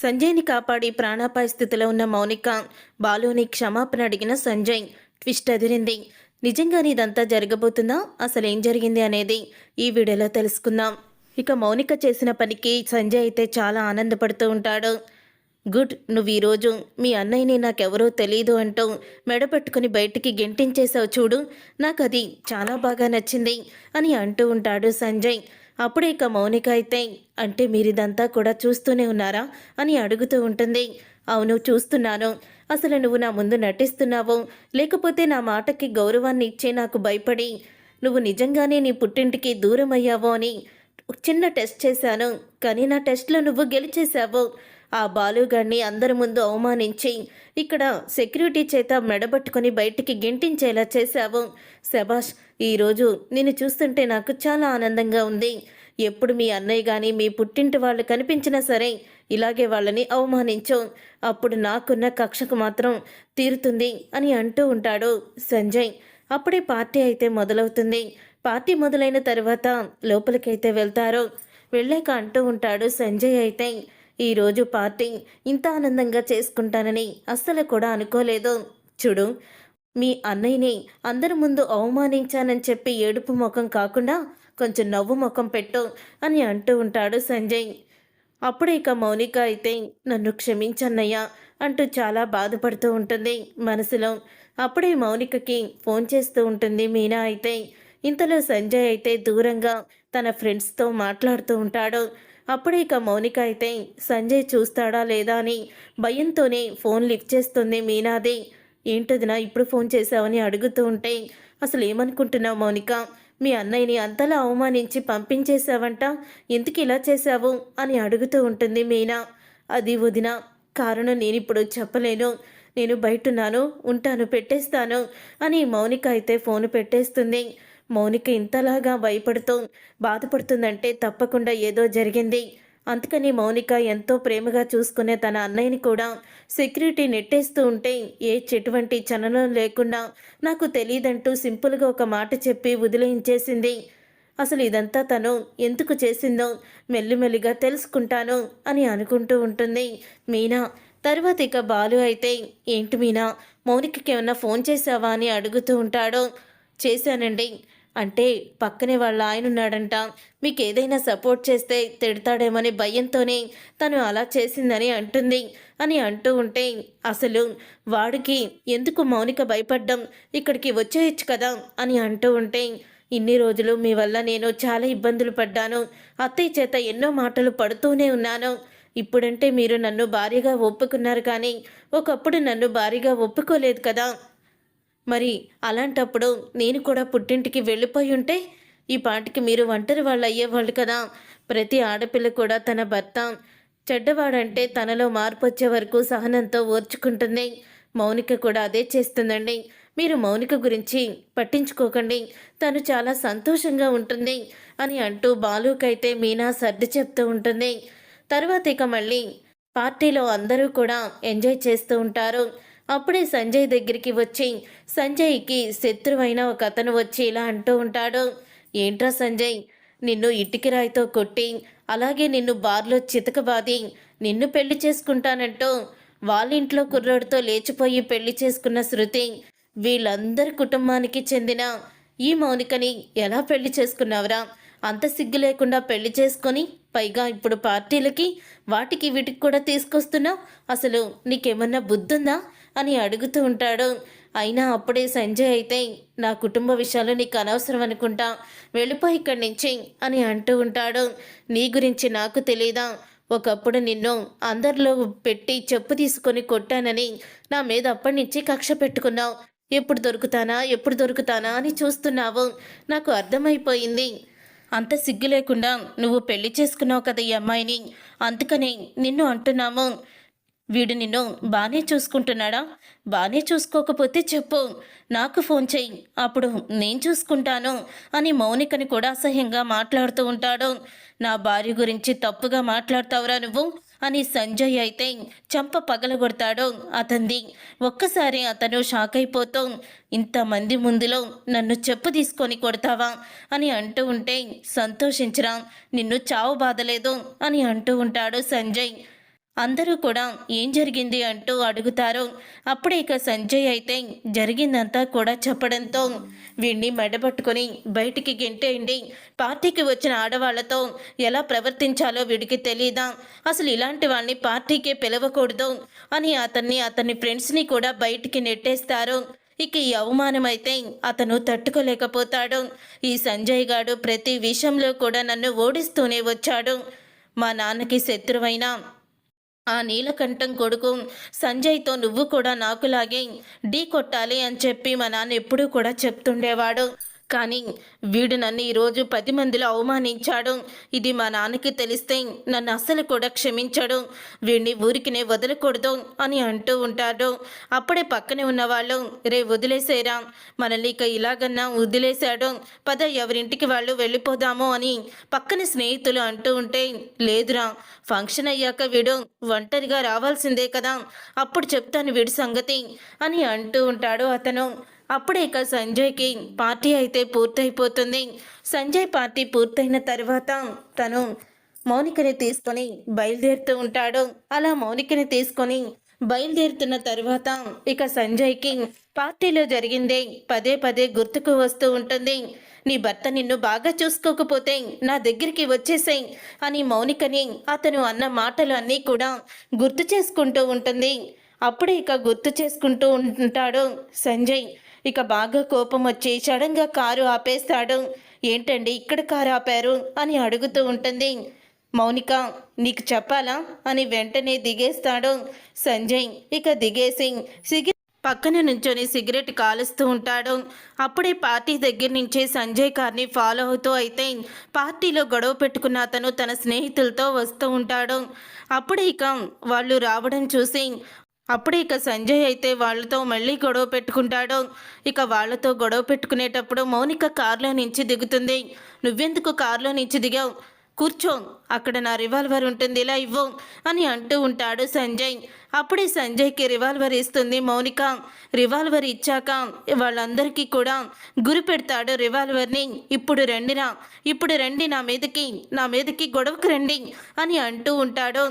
సంజయ్ని కాపాడి ప్రాణాపాయ స్థితిలో ఉన్న మౌనిక బాలుని క్షమాపణ అడిగిన సంజయ్ ట్విస్ట్ అదిరింది. నిజంగానే ఇదంతా జరగబోతుందా? అసలేం జరిగింది అనేది ఈ వీడియోలో తెలుసుకుందాం. ఇక మౌనిక చేసిన పనికి సంజయ్ అయితే చాలా ఆనందపడుతూ ఉంటాడు. గుడ్, నువ్వు ఈరోజు మీ అన్నయ్యని నాకెవరో తెలీదు అంటూ మెడపెట్టుకుని బయటికి గెంటించేశావు చూడు, నాకు అది చాలా బాగా నచ్చింది అని అంటూ ఉంటాడు సంజయ్. అప్పుడే ఇక మౌనిక అయితే, అంటే మీరిదంతా కూడా చూస్తూనే ఉన్నారా అని అడుగుతూ ఉంటుంది. అవును, చూస్తున్నాను. అసలు నువ్వు నా ముందు నటిస్తున్నావో లేకపోతే నా మాటకి గౌరవాన్ని ఇచ్చే నాకు భయపడి నువ్వు నిజంగానే నీ పుట్టింటికి దూరం అయ్యావో అని చిన్న టెస్ట్ చేశాను. కానీ నా టెస్ట్లో నువ్వు గెలిచేశావు. ఆ బాలుగాడిని అందరి ముందు అవమానించి ఇక్కడ సెక్యూరిటీ చేత మెడబట్టుకొని బయటికి గెంటించేలా చేశావు. శభాష్, ఈరోజు నిన్ను చూస్తుంటే నాకు చాలా ఆనందంగా ఉంది. ఎప్పుడు మీ అన్నయ్య కానీ మీ పుట్టింటి వాళ్ళు కనిపించినా సరే ఇలాగే వాళ్ళని అవమానించు, అప్పుడు నాకున్న కక్షకు మాత్రం తీరుతుంది అని అంటూ ఉంటాడు సంజయ్. అప్పుడే పార్టీ అయితే మొదలవుతుంది. పార్టీ మొదలైన తర్వాత లోపలికైతే వెళ్తారు. వెళ్ళాక అంటూ ఉంటాడు సంజయ్ అయితే, ఈరోజు పార్టీ ఇంత ఆనందంగా చేసుకుంటానని అస్సలు కూడా అనుకోలేదు. చూడు, మీ అన్నయ్యని అందరి ముందు అవమానించానని చెప్పి ఏడుపు ముఖం కాకుండా కొంచెం నవ్వు ముఖం పెట్టు అని అంటూ ఉంటాడు సంజయ్. అప్పుడే ఇక మౌనిక అయితే, నన్ను క్షమించన్నయ్యా అంటూ చాలా బాధపడుతూ ఉంటుంది మనసులో. అప్పుడే మౌనికకి ఫోన్ చేస్తూ ఉంటుంది మీనా అయితే. ఇంతలో సంజయ్ అయితే దూరంగా తన ఫ్రెండ్స్తో మాట్లాడుతూ ఉంటాడు. అప్పుడే ఇక మౌనిక అయితే సంజయ్ చూస్తాడా లేదా అని భయంతోనే ఫోన్ లిఫ్ట్ చేస్తుంది మీనాది. ఏంటదినా ఇప్పుడు ఫోన్ చేశావని అడుగుతూ ఉంటే, అసలు ఏమనుకుంటున్నావు మౌనిక, మీ అన్నయ్యని అంతలా అవమానించి పంపించేశావంట, ఎందుకు ఇలా చేశావు అని అడుగుతూ ఉంటుంది మీనా. అది వదిన, కారణం నేనిప్పుడు చెప్పలేను, నేను బయటున్నాను, ఉంటాను, పెట్టేస్తాను అని మౌనిక అయితే ఫోన్ పెట్టేస్తుంది. మౌనిక ఇంతలాగా భయపడుతూ బాధపడుతుందంటే తప్పకుండా ఏదో జరిగింది. అందుకని మౌనిక ఎంతో ప్రేమగా చూసుకునే తన అన్నయ్యని కూడా సెక్యూరిటీ నెట్టేస్తూ ఉంటే ఎటువంటి చలనం లేకుండా నాకు తెలియదంటూ సింపుల్గా ఒక మాట చెప్పి వదిలేయించేసింది. అసలు ఇదంతా తను ఎందుకు చేసిందో మెల్లిమెల్లిగా తెలుసుకుంటాను అని అనుకుంటూ ఉంటుంది మీనా. తర్వాత ఇక బాలు అయితే, ఏంటి మీనా, మౌనికకి ఏమన్నా ఫోన్ చేశావా అని అడుగుతూ ఉంటాడు. చేశానండి. అంటే పక్కనే వాళ్ళ ఆయన ఉన్నాడంట, మీకు ఏదైనా సపోర్ట్ చేస్తే తిడతాడేమని భయంతోనే తను అలా చేసిందని అంటుంది అని అంటూ ఉంటే, అసలు వాడికి ఎందుకు మౌనిక భయపడ్డం, ఇక్కడికి వచ్చేయచ్చు కదా అని అంటూ ఉంటే, ఇన్ని రోజులు మీ వల్ల నేను చాలా ఇబ్బందులు పడ్డాను, అత్తయ్య చేత ఎన్నో మాటలు పడుతూనే ఉన్నాను. ఇప్పుడంటే మీరు నన్ను భార్యగా ఒప్పుకున్నారు, కానీ ఒకప్పుడు నన్ను భార్యగా ఒప్పుకోలేదు కదా. మరి అలాంటప్పుడు నేను కూడా పుట్టింటికి వెళ్ళిపోయి ఉంటే ఈ పాటికి మీరు ఒంటరి వాళ్ళు అయ్యేవాళ్ళు కదా. ప్రతి ఆడపిల్ల కూడా తన భర్త చెడ్డవాడంటే తనలో మార్పు వచ్చే వరకు సహనంతో ఓర్చుకుంటుంది. మౌనిక కూడా అదే చేస్తుందండి. మీరు మౌనిక గురించి పట్టించుకోకండి, తను చాలా సంతోషంగా ఉంటుంది అని అంటూ బాలుకైతే మీనా సర్ది చెప్తూ ఉంటుంది. తర్వాత ఇక మళ్ళీ పార్టీలో అందరూ కూడా ఎంజాయ్ చేస్తూ ఉంటారు. అప్పుడే సంజయ్ దగ్గరికి వచ్చి సంజయ్కి శత్రువైన ఒక అతను వచ్చి ఇలా అంటూ ఉంటాడు. ఏంట్రా సంజయ్, నిన్ను ఇటుకి రాయితో కొట్టి అలాగే నిన్ను బార్లో చితకబాది నిన్ను పెళ్లి చేసుకుంటానంటూ వాళ్ళింట్లో కుర్రోడితో లేచిపోయి పెళ్లి చేసుకున్న శృతి వీళ్ళందరి కుటుంబానికి చెందిన ఈ మౌనికని ఎలా పెళ్లి చేసుకున్నావురా? అంత సిగ్గు లేకుండా పెళ్లి చేసుకొని పైగా ఇప్పుడు పార్టీలకి వాటికి వీటికి కూడా తీసుకొస్తున్నావు, అసలు నీకేమన్నా బుద్ధుందా అని అడుగుతూ ఉంటాడు. అయినా అప్పుడే సంజయ్ అయితే, నా కుటుంబ విషయాలు నీకు అనవసరం అనుకుంటా, వెళ్ళిపోయి ఇక్కడి నుంచి అని అంటూ ఉంటాడు. నీ గురించి నాకు తెలీదా? ఒకప్పుడు నిన్ను అందరిలో పెట్టి చెప్పు తీసుకొని కొట్టానని నా మీద అప్పటి నుంచి కక్ష పెట్టుకున్నావు. ఎప్పుడు దొరుకుతానా అని చూస్తున్నావు. నాకు అర్థమైపోయింది. అంత సిగ్గు లేకుండా నువ్వు పెళ్లి చేసుకున్నావు కదా ఈ అమ్మాయిని, అందుకని నిన్ను అంటున్నాము. వీడు నిన్ను బాగానే చూసుకుంటున్నాడా? బాగానే చూసుకోకపోతే చెప్పు, నాకు ఫోన్ చెయ్యి, అప్పుడు నేను చూసుకుంటాను అని మౌనికని కూడా అసహ్యంగా మాట్లాడుతూ ఉంటాడు. నా భార్య గురించి తప్పుగా మాట్లాడతావురా నువ్వు అని సంజయ్ అయితే చంప పగలగొడతాడు అతనిది. ఒక్కసారి అతను షాక్ అయిపోతూ, ఇంతమంది ముందులో నన్ను చెప్పు తీసుకొని కొడతావా అని అంటూ ఉంటే, సంతోషించరా, నిన్ను చావు బాధలేదు అని అంటూ ఉంటాడు సంజయ్. అందరూ కూడా ఏం జరిగింది అంటూ అడుగుతారు. అప్పుడే ఇక సంజయ్ అయితే జరిగిందంతా కూడా చెప్పడంతో వీడిని మెడపట్టుకొని బయటికి గెంటేయండి. పార్టీకి వచ్చిన ఆడవాళ్లతో ఎలా ప్రవర్తించాలో వీడికి తెలీదా? అసలు ఇలాంటి వాళ్ళని పార్టీకే పిలవకూడదు అని అతని ఫ్రెండ్స్ని కూడా బయటికి నెట్టేస్తారు. ఇక ఈ అవమానమైతే అతను తట్టుకోలేకపోతాడు. ఈ సంజయ్ గాడు ప్రతి విషయంలో కూడా నన్ను ఓడిస్తూనే వచ్చాడు. మా నాన్నకి శత్రువైన ఆ నీలకంఠం కొడుకు సంజయ్తో నువ్వు కూడా నాకులాగే ఢీ కొట్టాలి అని చెప్పి మా నాన్న ఎప్పుడూ కూడా చెప్తుండేవాడు. కానీ వీడు నన్ను ఈరోజు 10 మందిలో అవమానించాడు. ఇది మా నాన్నకి తెలిస్తే నన్ను అస్సలు కూడా క్షమించడు. వీడిని ఊరికినే వదలకూడదు అని అంటూ ఉంటాడు. అప్పుడే పక్కనే ఉన్నవాళ్ళు, రే వదిలేసేరా, మనల్ని ఇక ఇలాగన్నా వదిలేశాడు, పద ఎవరింటికి వాళ్ళు వెళ్ళిపోదాము అని పక్కన స్నేహితులు అంటూ ఉంటే, లేదురా, ఫంక్షన్ అయ్యాక వీడు ఒంటరిగా రావాల్సిందే కదా, అప్పుడు చెప్తాను వీడి సంగతి అని అంటూ ఉంటాడు అతను. అప్పుడే ఇక సంజయ్కి పార్టీ అయితే పూర్తయిపోతుంది. సంజయ్ పార్టీ పూర్తయిన తర్వాత తను మౌనికని తీసుకొని బయలుదేరుతూ ఉంటాడు. అలా మౌనికని తీసుకొని బయలుదేరుతున్న తర్వాత ఇక సంజయ్కి పార్టీలో జరిగిందే పదే పదే గుర్తుకు వస్తూ ఉంటుంది. నీ భర్త నిన్ను బాగా చూసుకోకపోతే నా దగ్గరికి వచ్చేసేయ్ అని మౌనికని అతను అన్న మాటలు అన్నీ కూడా గుర్తు చేసుకుంటూ ఉంటుంది. అప్పుడే ఇక గుర్తు చేసుకుంటూ ఉంటాడు సంజయ్. ఇక బాగా కోపం వచ్చి సడన్గా కారు ఆపేస్తాడు. ఏంటండి ఇక్కడ కారు ఆపారు అని అడుగుతూ ఉంటుంది. మౌనిక నీకు చెప్పాలా అని వెంటనే దిగేస్తాడు సంజయ్. ఇక దిగేసి పక్కన నుంచొని సిగరెట్ కాలుస్తూ ఉంటాడు. అప్పుడే పార్టీ దగ్గర నుంచి సంజయ్ కార్ని ఫాలో అవుతూ అయితే పార్టీలో గొడవ పెట్టుకున్న అతను తన స్నేహితులతో వస్తూ ఉంటాడు. అప్పుడే ఇక వాళ్ళు రావడం చూసి అప్పుడే ఇక సంజయ్ అయితే వాళ్ళతో మళ్ళీ గొడవ పెట్టుకుంటాడు. ఇక వాళ్ళతో గొడవ పెట్టుకునేటప్పుడు మౌనిక కారులో నుంచి దిగుతుంది. నువ్వెందుకు కారులో నుంచి దిగావు, కూర్చో, అక్కడ నా రివాల్వర్ ఉంటుంది, ఇలా ఇవ్వు అని అంటూ ఉంటాడు సంజయ్. అప్పుడే సంజయ్కి రివాల్వర్ ఇస్తుంది మౌనిక. రివాల్వర్ ఇచ్చాక వాళ్ళందరికీ కూడా గురి పెడతాడు రివాల్వర్ని. ఇప్పుడు రండి నా మీదకి గొడవకు రండి అని అంటూ ఉంటాడు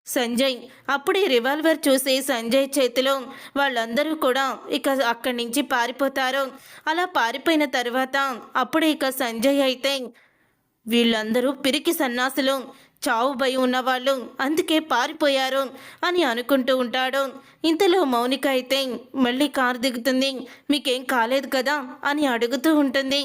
సంజయ్. అప్పుడే రివాల్వర్ చూసి సంజయ్ చేతిలో వాళ్ళందరూ కూడా ఇక అక్కడి నుంచి పారిపోతారు. అలా పారిపోయిన తర్వాత అప్పుడే ఇక సంజయ్ అయితే వీళ్ళందరూ పిరికి సన్నాసులు, చావు భయం ఉన్నవాళ్ళు, అందుకే పారిపోయారు అని అనుకుంటూ ఉంటాడు. ఇంతలో మౌనిక అయితే మళ్ళీ కారు దిగుతుంది. మీకేం కాలేదు కదా అని అడుగుతూ ఉంటుంది.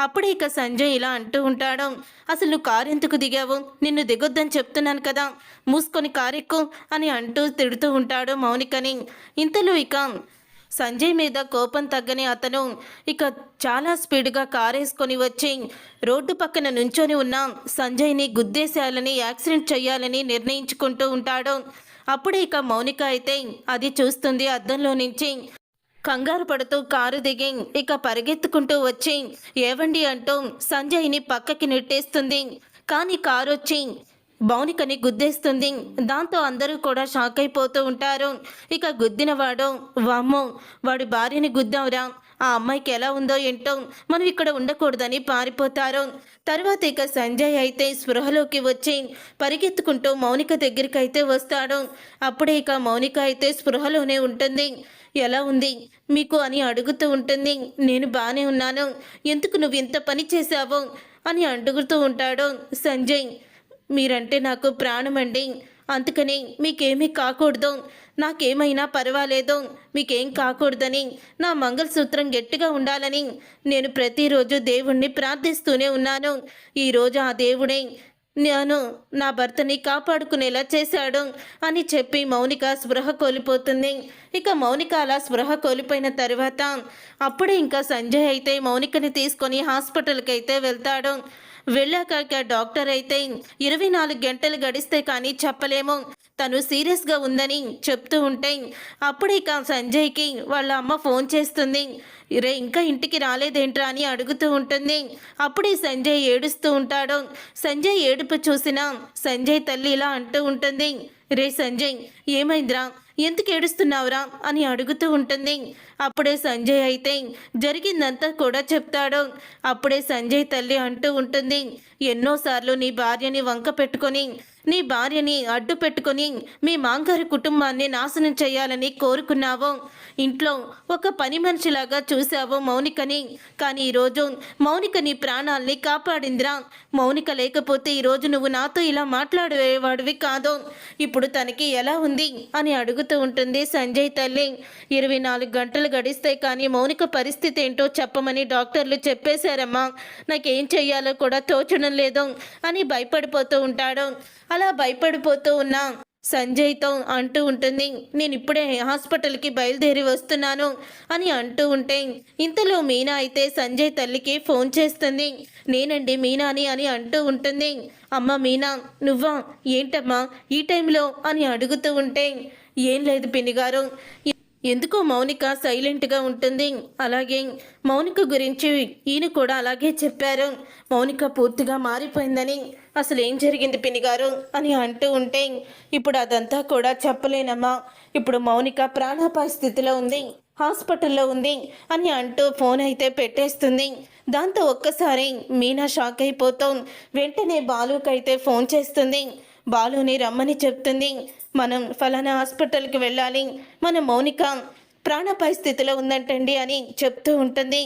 అప్పుడే ఇక సంజయ్ ఇలా అంటూ ఉంటాడు, అసలు నువ్వు కారు ఎందుకు దిగావు, నిన్ను దిగొద్దని చెప్తున్నాను కదా, మూసుకొని కారు ఎక్కు అని అంటూ తిడుతూ ఉంటాడు మౌనికని. ఇంతలో ఇక సంజయ్ మీద కోపం తగ్గని అతను ఇక చాలా స్పీడ్గా కారేసుకొని వచ్చి రోడ్డు పక్కన నుంచొని ఉన్న సంజయ్ని గుద్దేసేయాలని, యాక్సిడెంట్ చేయాలని నిర్ణయించుకుంటూ ఉంటాడు. అప్పుడే ఇక మౌనిక అయితే అది చూస్తుంది అద్దంలో నుంచి. కంగారు పడుతూ కారు దిగి ఇక పరిగెత్తుకుంటూ వచ్చి ఏవండి అంటూ సంజయ్ని పక్కకి నెట్టేస్తుంది. కానీ కారు వచ్చి మౌనికని గుద్దేస్తుంది. దాంతో అందరూ కూడా షాక్ అయిపోతూ ఉంటారు. ఇక గుద్దినవాడు, వామ్మో వాడి భార్యని గుద్దావురా, ఆ అమ్మాయికి ఎలా ఉందో ఏంటో, మనం ఇక్కడ ఉండకూడదని పారిపోతారు. తర్వాత ఇక సంజయ్ అయితే స్పృహలోకి వచ్చి పరిగెత్తుకుంటూ మౌనిక దగ్గరికి అయితే వస్తాడు. అప్పుడే ఇక మౌనిక అయితే స్పృహలోనే ఉంటుంది. ఎలా ఉంది మీకు అని అడుగుతూ ఉంటుంది. నేను బాగానే ఉన్నాను, ఎందుకు నువ్వు ఇంత పని చేశావు అని అడుగుతూ ఉంటాడు సంజయ్. మీరంటే నాకు ప్రాణమండి, అందుకని మీకేమీ కాకూడదు, నాకేమైనా పర్వాలేదు, మీకేం కాకూడదని, నా మంగళసూత్రం గట్టిగా ఉండాలని నేను ప్రతిరోజు దేవుణ్ణి ప్రార్థిస్తూనే ఉన్నాను. ఈరోజు ఆ దేవుడే నా భర్తని కాపాడుకునేలా చేశాడు అని చెప్పి మౌనిక స్పృహ కోల్పోతుంది. ఇక మౌనిక అలా స్పృహ కోల్పోయిన తర్వాత అప్పుడే ఇంకా సంజయ్ అయితే మౌనికని తీసుకొని హాస్పిటల్కి అయితే వెళ్తాడు. వెళ్ళాక డాక్టర్ అయితే 24 గంటలు గడిస్తే కానీ చెప్పలేము, తను సీరియస్గా ఉందని చెప్తూ ఉంటే అప్పుడే ఇక సంజయ్కి వాళ్ళ అమ్మ ఫోన్ చేస్తుంది. రే ఇంకా ఇంటికి రాలేదేంట్రా అని అడుగుతూ ఉంటుంది. అప్పుడే సంజయ్ ఏడుస్తూ ఉంటాడు. సంజయ్ ఏడుపు చూసిన సంజయ్ తల్లి ఇలా అంటూ ఉంటుంది, రే సంజయ్ ఏమైందిరా, ఎందుకు ఏడుస్తున్నావురా అని అడుగుతూ ఉంటుంది. అప్పుడే సంజయ్ అయితే జరిగిందంతా కూడా చెప్తాడు. అప్పుడే సంజయ్ తల్లి అంటూ ఉంటుంది, ఎన్నోసార్లు నీ భార్యని వంక పెట్టుకొని నీ భార్యని అడ్డు పెట్టుకొని మీ మాంగారి కుటుంబాన్ని నాశనం చేయాలని కోరుకున్నావో, ఇంట్లో ఒక పని మనిషిలాగా చూసావో మౌనికని. కానీ ఈరోజు మౌనిక నీ ప్రాణాల్ని కాపాడిందిరా. మౌనిక లేకపోతే ఈరోజు నువ్వు నాతో ఇలా మాట్లాడేవాడివి కాదు. ఇప్పుడు తనకి ఎలా ఉంది అని అడుగుతూ ఉంటుంది సంజయ్ తల్లి. 24 గంటలు గడిస్తే కానీ మౌనిక పరిస్థితి ఏంటో చెప్పమని డాక్టర్లు చెప్పేశారమ్మా. నాకేం చెయ్యాలో కూడా తోచడం లేదు అని భయపడిపోతూ ఉంటాడు. అలా భయపడిపోతూ ఉన్న సంజయ్తో అంటూ ఉంటుంది, నేను ఇప్పుడే హాస్పిటల్కి బయలుదేరి వస్తున్నాను అని అంటూ ఉంటే, ఇంతలో మీనా అయితే సంజయ్ తల్లికి ఫోన్ చేస్తుంది. నేనండి మీనాని అని అంటూ ఉంటుంది. అమ్మ మీనా నువ్వా, ఏంటమ్మా ఈ టైంలో అని అడుగుతూ ఉంటే, ఏం లేదు పిన్ని గారు, ఎందుకో మౌనిక సైలెంట్గా ఉంటుంది. అలాగే మౌనిక గురించి ఈయన కూడా అలాగే చెప్పారు, మౌనిక పూర్తిగా మారిపోయిందని. అసలు ఏం జరిగింది పిన్ని గారు అని అంటూ ఉంటే, ఇప్పుడు అదంతా కూడా చెప్పలేనమ్మా. ఇప్పుడు మౌనిక ప్రాణాపాయ స్థితిలో ఉంది, హాస్పిటల్లో ఉంది అని అంటూ ఫోన్ అయితే పెట్టేస్తుంది. దాంతో ఒక్కసారి మీనా షాక్ అయిపోతాం. వెంటనే బాలుకైతే ఫోన్ చేస్తుంది. బాలుని రమ్మని చెప్తుంది. మనం ఫలానా హాస్పిటల్కి వెళ్ళాలి, మన మౌనిక ప్రాణాపాయ స్థితిలో ఉందంటండి అని చెప్తూ ఉంటుంది.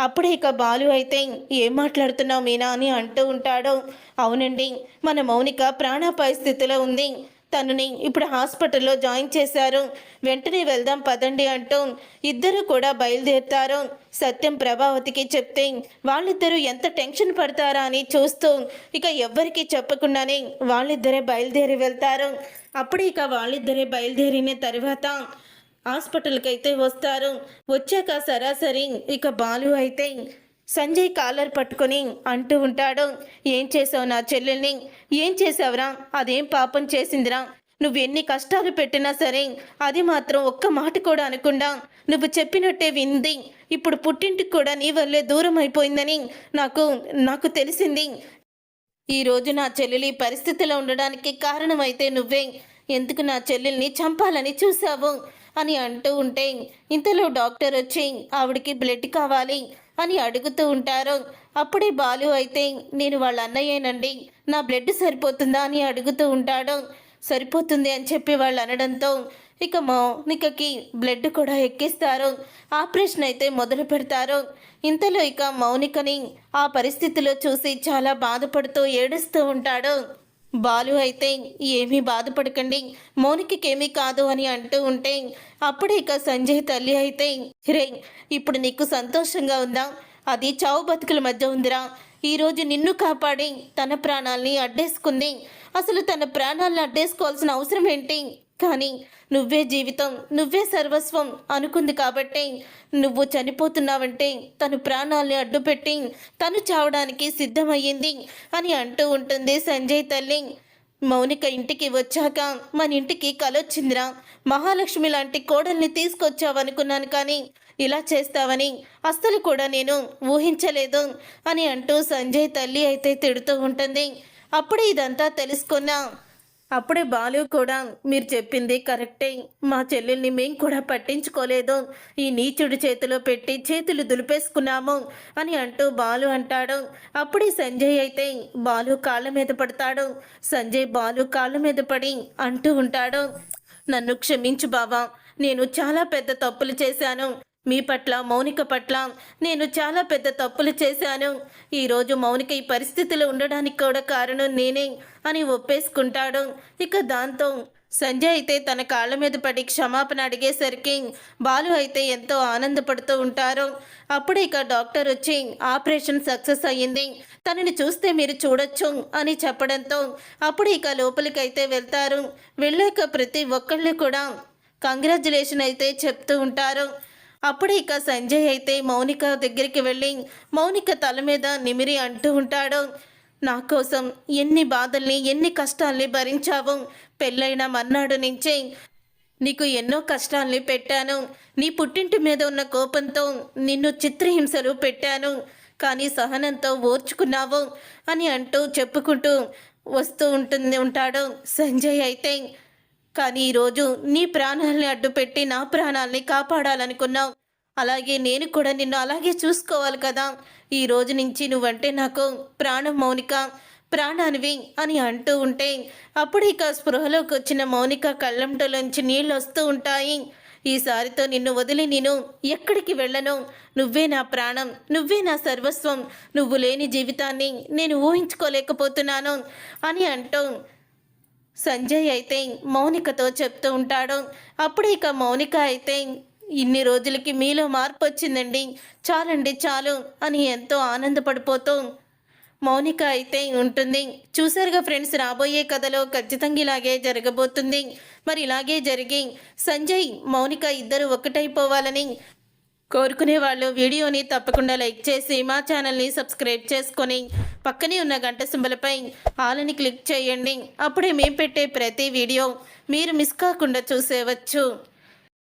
అప్పుడే ఇక బాలు అయితే ఏం మాట్లాడుతున్నావు మీనా అని అంటూ ఉంటాడు. అవునండి, మన మౌనిక ప్రాణాపాయ స్థితిలో ఉంది, తనని ఇప్పుడు హాస్పిటల్లో జాయిన్ చేశారు, వెంటనే వెళ్దాం పదండి అంటూ ఇద్దరు కూడా బయలుదేరుతారు. సత్యం ప్రభావతికి చెప్తే వాళ్ళిద్దరూ ఎంత టెన్షన్ పడతారా అని చూస్తూ ఇక ఎవ్వరికీ చెప్పకుండానే వాళ్ళిద్దరే బయలుదేరి వెళ్తారు. అప్పుడు ఇక వాళ్ళిద్దరే బయలుదేరిన తర్వాత హాస్పిటల్కి అయితే వస్తారు. వచ్చాక సరాసరి ఇక బాలు అయితే సంజయ్ కాలర్ పట్టుకొని అంటూ ఉంటాడు, ఏం చేసావు నా చెల్లెల్ని, ఏం చేసావురా, అదేం పాపం చేసిందిరా, నువ్వు ఎన్ని కష్టాలు పెట్టినా సరే అది మాత్రం ఒక్క మాట కూడా అనకుండా నువ్వు చెప్పినట్టే వింది. ఇప్పుడు పుట్టింటికి కూడా నీ వల్లే దూరం అయిపోయిందని నాకు తెలిసింది. ఈరోజు నా చెల్లెలి పరిస్థితిలో ఉండడానికి కారణమైతే నువ్వే. ఎందుకు నా చెల్లెల్ని చంపాలని చూసావు అని అంటూ ఉంటే, ఇంతలో డాక్టర్ వచ్చి ఆవిడికి బ్లడ్ కావాలి అని అడుగుతూ ఉంటారు. అప్పుడే బాలు అయితే నేను వాళ్ళ అన్నయ్యేనండి, నా బ్లడ్ సరిపోతుందా అని అడుగుతూ ఉంటాడు. సరిపోతుంది అని చెప్పి వాళ్ళు అనడంతో ఇక మౌనికకి బ్లడ్ కూడా ఎక్కిస్తారు. ఆపరేషన్ అయితే మొదలు పెడతారు. ఇంతలో ఇక మౌనికని ఆ పరిస్థితిలో చూసి చాలా బాధపడుతూ ఏడుస్తూ ఉంటాడు. బాలు అయితే ఏమీ బాధపడకండి, మౌనికకేమీ కాదు అని అంటూ ఉంటే, అప్పుడే ఇక సంజయ్ తల్లి అయితే రే ఇప్పుడు నీకు సంతోషంగా ఉందా, అది చావు బతుకుల మధ్య ఉందిరా. ఈరోజు నిన్ను కాపాడి తన ప్రాణాల్ని అడ్డేసుకుంది, అసలు తన ప్రాణాలను అడ్డేసుకోవాల్సిన అవసరం ఏంటి, కానీ నువ్వే జీవితం నువ్వే సర్వస్వం అనుకుంది కాబట్టి నువ్వు చనిపోతున్నావంటే తను ప్రాణాల్ని అడ్డుపెట్టి తను చావడానికి సిద్ధమయ్యింది అని అంటూ ఉంటుంది సంజయ్ తల్లి. మౌనిక ఇంటికి వచ్చాక మన ఇంటికి కలొచ్చిందిరా, మహాలక్ష్మి లాంటి కోడల్ని తీసుకొచ్చావనుకున్నాను, కానీ ఇలా చేస్తావని అస్సలు కూడా నేను ఊహించలేదు అని అంటూ సంజయ్ తల్లి అయితే తిడుతూ ఉంటుంది. అప్పుడే ఇదంతా తెలుసుకున్నా అప్పుడే బాలు కూడా మీరు చెప్పింది కరెక్టే, మా చెల్లెల్ని మేం కూడా పట్టించుకోలేదు, ఈ నీచుడి చేతిలో పెట్టి చేతులు దులిపేసుకున్నాము అని అంటూ బాలు అంటాడు. అప్పుడే సంజయ్ అయితే బాలు కాళ్ళ మీద పడతాడు. సంజయ్ బాలు కాళ్ళ మీద పడి అంటూ ఉంటాడు, నన్ను క్షమించు బావా, నేను చాలా పెద్ద తప్పులు చేశాను, మీ పట్ల మౌనిక పట్ల నేను చాలా పెద్ద తప్పులు చేశాను. ఈరోజు మౌనిక ఈ పరిస్థితిలో ఉండడానికి కూడా కారణం నేనే అని ఒప్పేసుకుంటాడు. ఇక దాంతో సంజయ్ అయితే తన కాళ్ళ మీద పడి క్షమాపణ అడిగేసరికి బాలు అయితే ఎంతో ఆనందపడుతూ ఉంటారు. అప్పుడే ఇక డాక్టర్ వచ్చి ఆపరేషన్ సక్సెస్ అయ్యింది, తనని చూస్తే మీరు చూడొచ్చు అని చెప్పడంతో అప్పుడు ఇక లోపలికైతే వెళ్తారు. వెళ్ళాక ప్రతి ఒక్కళ్ళు కూడా కంగ్రాచులేషన్ అయితే చెప్తూ ఉంటారు. అప్పుడే ఇక సంజయ్ అయితే మౌనిక దగ్గరికి వెళ్ళి మౌనిక తల మీద నిమిరి అంటూ ఉంటాడు, నా కోసం ఎన్ని బాధల్ని ఎన్ని కష్టాల్ని భరించావు, పెళ్ళైన మర్నాడు నుంచే నీకు ఎన్నో కష్టాల్ని పెట్టాను, నీ పుట్టింటి మీద ఉన్న కోపంతో నిన్ను చిత్రహింసలు పెట్టాను, కానీ సహనంతో ఓర్చుకున్నావు అని అంటూ చెప్పుకుంటూ వస్తూ ఉంటాడు సంజయ్ అయితే. కానీ ఈరోజు నీ ప్రాణాలని అడ్డుపెట్టి నా ప్రాణాలని కాపాడాలనుకున్నావు, అలాగే నేను కూడా నిన్ను అలాగే చూసుకోవాలి కదా. ఈ రోజు నుంచి నువ్వంటే నాకు ప్రాణం మౌనిక, ప్రాణానివి అని అంటూ ఉంటే అప్పుడు ఇక స్పృహలోకి వచ్చిన మౌనిక కళ్ళంటలోంచి నీళ్ళు వస్తూ ఉంటాయి. ఈసారితో నిన్ను వదిలి నేను ఎక్కడికి వెళ్ళను, నువ్వే నా ప్రాణం, నువ్వే నా సర్వస్వం, నువ్వు లేని జీవితాన్ని నేను ఊహించుకోలేకపోతున్నాను అని అంటూ సంజయ్ అయితే మౌనికతో చెప్తూ ఉంటాడు. అప్పుడు ఇక మౌనిక అయితే ఇన్ని రోజులకి మీలో మార్పు వచ్చిందండి, చాలండి చాలు అని ఎంతో ఆనందపడిపోతూ మౌనిక అయితే ఉంటుంది. చూసారుగా ఫ్రెండ్స్, రాబోయే కథలో ఖచ్చితంగా ఇలాగే జరగబోతుంది. మరి ఇలాగే జరిగి సంజయ్ మౌనిక ఇద్దరు ఒకటైపోవాలని కోరుకునే వాళ్ళు వీడియోని తప్పకుండా లైక్ చేసి మా ఛానల్ని సబ్స్క్రైబ్ చేసుకొని పక్కనే ఉన్న గంట సింబలపై ఆలని క్లిక్ చేయండి. అప్పుడే మేము పెట్టే ప్రతి వీడియో మీరు మిస్ కాకుండా చూసేవచ్చు.